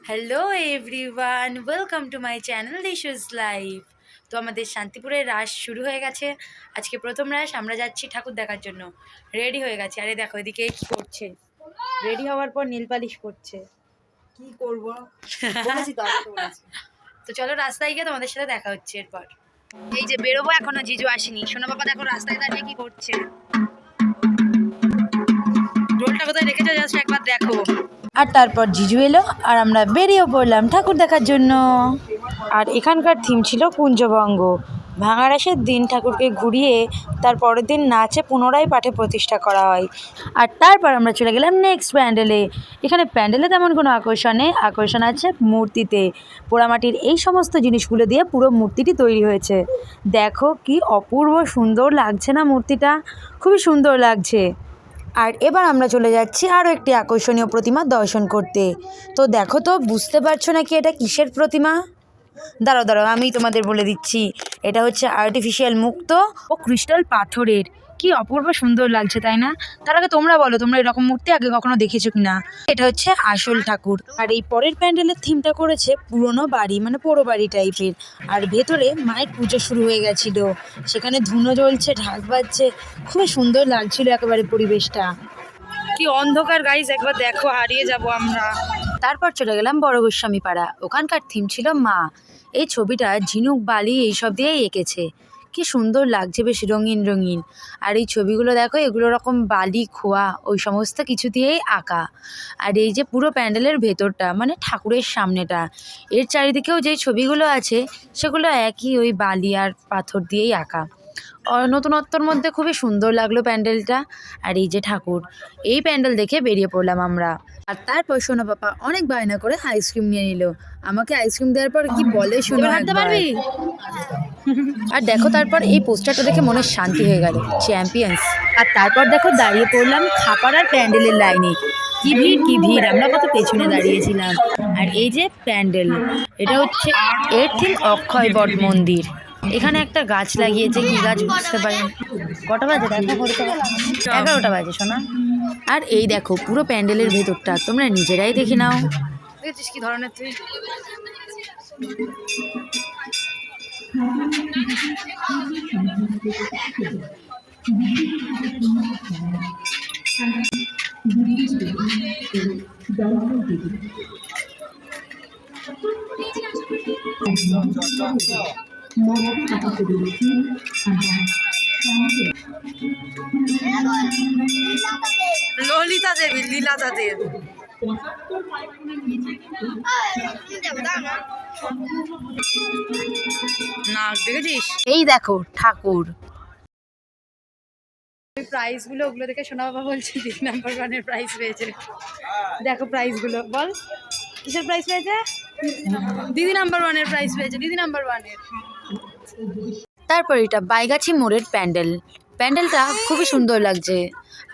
Hello everyone, welcome to my channel Dishu's life. তো আমাদের শান্তিপুরের রাস শুরু হয়ে গেছে। আজকে প্রথম রাস, আমরা যাচ্ছি ঠাকুর দেখার জন্য। রেডি হয়ে গেছে। আরে দেখো এদিকে কি করছে, রেডি হওয়ার পর নীল পালিশ করছে। কি করবো তো চলো রাস্তায় গিয়ে তোমাদের সাথে দেখা হচ্ছে এরপর। এই যে বেরোবো, এখনো জিজু আসেনি। সোনা বাবা দেখো রাস্তায় দাঁড়িয়ে কি করছে। রোলটা কোথায় রেখেছো জাস্ট একবার দেখো। আর তারপর জিজু এলো আর আমরা বেরিয়ে পড়লাম ঠাকুর দেখার জন্য। আর এখানকার থিম ছিল কুঞ্জবঙ্গ। ভাঙারাসের দিন ঠাকুরকে ঘুরিয়ে তার পরের দিন নাচে পুনরায় পাঠে প্রতিষ্ঠা করা হয়। আর তারপর আমরা চলে গেলাম নেক্সট প্যান্ডেলে। এখানে প্যান্ডেলে তেমন কোনো আকর্ষণ আছে মূর্তিতে। পোড়ামাটির এই সমস্ত জিনিসগুলো দিয়ে পুরো মূর্তিটি তৈরি হয়েছে। দেখো কি অপূর্ব সুন্দর লাগছে না মূর্তিটা, খুবই সুন্দর লাগছে। আর এবার আমরা চলে যাচ্ছি আরও একটি আকর্ষণীয় প্রতিমা দর্শন করতে। তো দেখো তো, বুঝতে পারছো নাকি এটা কিসের প্রতিমা? দাঁড়াও আমি তোমাদের বলে দিচ্ছি। এটা হচ্ছে আর্টিফিশিয়াল মুক্ত ও ক্রিস্টাল পাথরের। কি অপূর্ব সুন্দর লাগছে, তাই না? তার আগে তোমরা বলো, তোমরা এরকম মূর্তি আগে কখনো দেখেছো কিনা? এটা হচ্ছে আসল ঠাকুর। আর এই পরের প্যান্ডেলের থিমটা করেছে পুরনো বাড়ি, মানে পোড়ো বাড়ি টাইপের। আর ভেতরে মায়ের পুজো শুরু হয়ে গেছিল, সেখানে ধুনো জ্বলছে, ঢাক বাজছে, খুবই সুন্দর লাগছিল একেবারে পরিবেশটা। কি অন্ধকার গাইস, একবার দেখো, হারিয়ে যাব আমরা। তারপর চলে গেলাম বড় গোস্বামী পাড়া। ওখানকার থিম ছিল মা। এই ছবিটা ঝিনুক বালি এইসব দিয়েই এঁকেছে। কি সুন্দর লাগছে, বেশ রঙিন রঙিন। আর এই ছবিগুলো দেখো, এগুলো রকম বালি খোয়া ওই সমস্ত কিছু দিয়েই আঁকা। আর এই যে পুরো প্যান্ডেলের ভেতরটা, মানে ঠাকুরের সামনেটা, এর চারিদিকেও যেই ছবিগুলো আছে সেগুলো একই ওই বালি আর পাথর দিয়েই আঁকা। নতুনত্বর মধ্যে খুবই সুন্দর লাগলো প্যান্ডেলটা। আর এই যে ঠাকুর, এই প্যান্ডেল দেখে বেরিয়ে পড়লাম আমরা। আর তারপর সোনা পাপা অনেক বায়না করে আইসক্রিম নিয়ে নিল। আমাকে আইসক্রিম দেওয়ার পর কি বলে শোনো একবার। আর দেখো তারপর এই পোস্টারটা দেখে মনের শান্তি হয়ে গেল, চ্যাম্পিয়ন্স। আর তারপর দেখো দাঁড়িয়ে পড়লাম খাপাড়ার প্যান্ডেলের লাইনে। কি ভিড় কি ভিড়, আমরা কত পেছনে দাঁড়িয়েছিলাম। আর এই যে প্যান্ডেল, এটা হচ্ছে এর থিম অক্ষয় বট মন্দির। এখানে একটা গাছ লাগিয়েছে, কি গাছ বুঝতে পারি। কটা বাজে দেখো, 11টা বাজে শোনা। আর এই দেখো পুরো প্যান্ডেলের ভেতরটা, তোমরা নিজেরাই দেখে নাও। দেখেছিস কি ধরনের তুই? ললিতা দেবী, লীলাতা দেব। না দেখেছিস? এই দেখো ঠাকুর। প্রাইজগুলো ওগুলো দেখে সোনা বাবা বলছে দিদি নাম্বার 1-এর প্রাইজ পেয়েছে। দেখো প্রাইজগুলো, বল কিসের প্রাইজ পেয়েছে? দিদি নাম্বার 1-এর প্রাইজ পেয়েছে, দিদি নাম্বার 1-এর। তারপর এটা বাইগাছি মোড়ের প্যান্ডেল। প্যান্ডেলটা খুবই সুন্দর লাগছে।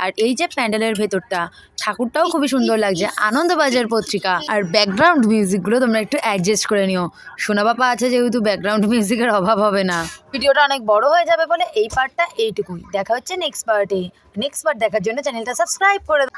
আর এই যে প্যান্ডেলের ভেতরটা, ঠাকুরটাও খুবই সুন্দর লাগছে। আনন্দবাজার পত্রিকা। আর ব্যাকগ্রাউন্ড মিউজিকগুলো তোমরা একটু অ্যাডজাস্ট করে নিও। সোনা বাবা আছে যেহেতু, ব্যাকগ্রাউন্ড মিউজিকের অভাব হবে না। ভিডিওটা অনেক বড় হয়ে যাবে বলে এই পার্টটা এইটুকুই। দেখা হচ্ছে নেক্সট পার্টে। নেক্সট পার্ট দেখার জন্য চ্যানেলটা সাবস্ক্রাইব করে দাও।